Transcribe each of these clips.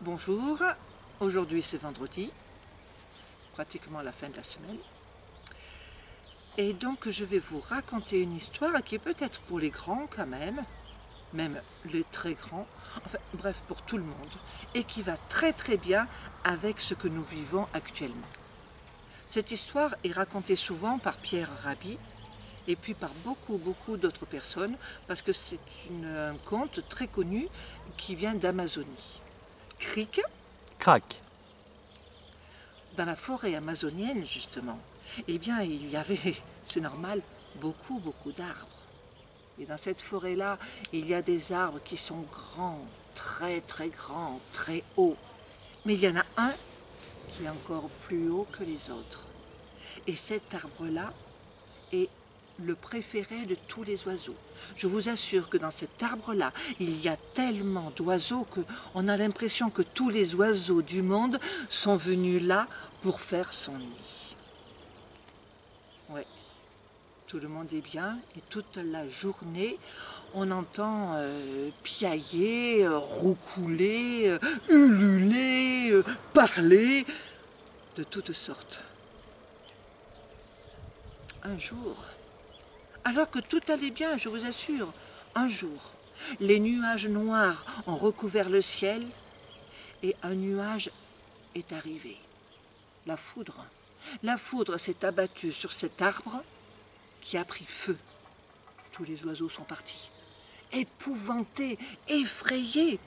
Bonjour, aujourd'hui c'est vendredi, pratiquement la fin de la semaine. Et donc je vais vous raconter une histoire qui est peut-être pour les grands quand même les très grands, enfin bref pour tout le monde, et qui va très très bien avec ce que nous vivons actuellement. Cette histoire est racontée souvent par Pierre Rabhi et puis par beaucoup d'autres personnes parce que c'est un conte très connu qui vient d'Amazonie. Cric, Crac. dans la forêt amazonienne, justement, eh bien, il y avait, c'est normal, beaucoup d'arbres. Et dans cette forêt-là, il y a des arbres qui sont grands, très grands, très hauts. Mais il y en a un qui est encore plus haut que les autres. Et cet arbre-là est le préféré de tous les oiseaux. Je vous assure que dans cet arbre-là, il y a tellement d'oiseaux qu'on a l'impression que tous les oiseaux du monde sont venus là pour faire son nid. Ouais, tout le monde est bien et toute la journée, on entend piailler, roucouler, ululer, parler de toutes sortes. Un jour, alors que tout allait bien, je vous assure, un jour, les nuages noirs ont recouvert le ciel et un nuage est arrivé. La foudre. La foudre s'est abattue sur cet arbre qui a pris feu. Tous les oiseaux sont partis, épouvantés, effrayés.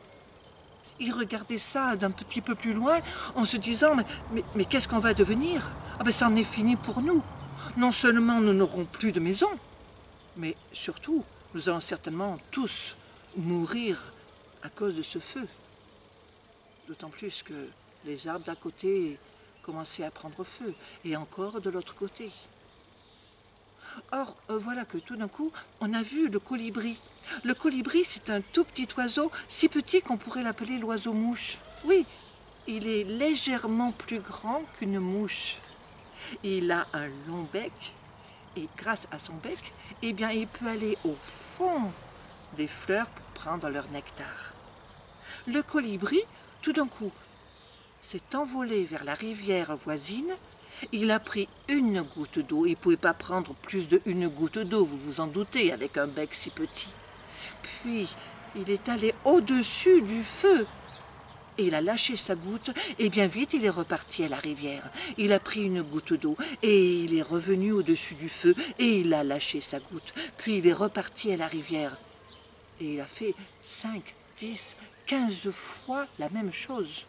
Ils regardaient ça d'un petit peu plus loin en se disant mais qu'est-ce qu'on va devenir? Ah ben ça en est fini pour nous. Non seulement nous n'aurons plus de maison, mais surtout, nous allons certainement tous mourir à cause de ce feu. D'autant plus que les arbres d'à côté commençaient à prendre feu, et encore de l'autre côté. Or, voilà que tout d'un coup, on a vu le colibri. Le colibri, c'est un tout petit oiseau, si petit qu'on pourrait l'appeler l'oiseau-mouche. Oui, il est légèrement plus grand qu'une mouche. Il a un long bec, et grâce à son bec, eh bien, il peut aller au fond des fleurs pour prendre leur nectar. Le colibri, tout d'un coup, s'est envolé vers la rivière voisine. Il a pris une goutte d'eau. Il ne pouvait pas prendre plus d'une goutte d'eau, vous vous en doutez, avec un bec si petit. Puis, il est allé au-dessus du feu. Et il a lâché sa goutte, et bien vite il est reparti à la rivière. Il a pris une goutte d'eau, et il est revenu au-dessus du feu, et il a lâché sa goutte. Puis il est reparti à la rivière. Et il a fait 5, 10, 15 fois la même chose.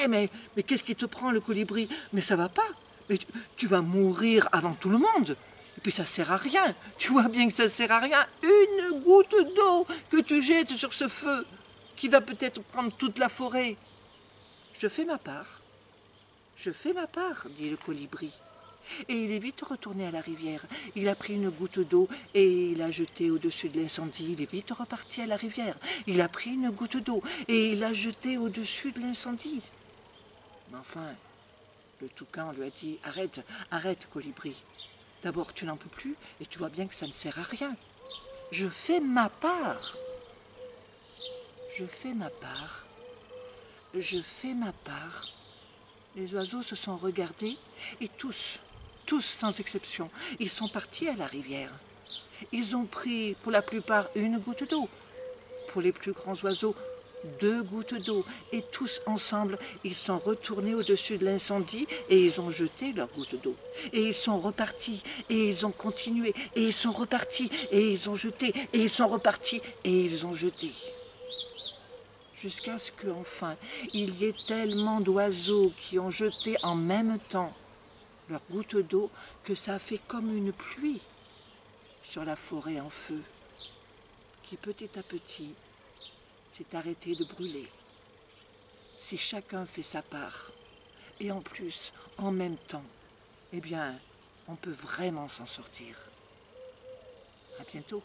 Eh mais qu'est-ce qui te prend le colibri? Mais ça va pas. Mais tu vas mourir avant tout le monde. Et puis ça sert à rien. Tu vois bien que ça sert à rien. Une goutte d'eau que tu jettes sur ce feu qui va peut-être prendre toute la forêt. Je fais ma part. Je fais ma part, dit le colibri. Et il est vite retourné à la rivière. Il a pris une goutte d'eau et il l'a jetée au-dessus de l'incendie. Il est vite reparti à la rivière. Il a pris une goutte d'eau et il l'a jetée au-dessus de l'incendie. Mais enfin, le toucan lui a dit « Arrête, arrête, colibri. D'abord, tu n'en peux plus et tu vois bien que ça ne sert à rien. Je fais ma part. Je fais ma part. Je fais ma part. » Les oiseaux se sont regardés et tous sans exception, ils sont partis à la rivière. Ils ont pris pour la plupart une goutte d'eau. Pour les plus grands oiseaux, 2 gouttes d'eau. Et tous ensemble, ils sont retournés au-dessus de l'incendie et ils ont jeté leur goutte d'eau. Et ils sont repartis et ils ont continué et ils sont repartis et ils ont jeté et ils sont repartis et ils ont jeté. Jusqu'à ce qu'enfin, il y ait tellement d'oiseaux qui ont jeté en même temps leur goutte d'eau que ça a fait comme une pluie sur la forêt en feu, qui petit à petit s'est arrêtée de brûler. Si chacun fait sa part, et en plus, en même temps, eh bien, on peut vraiment s'en sortir. À bientôt.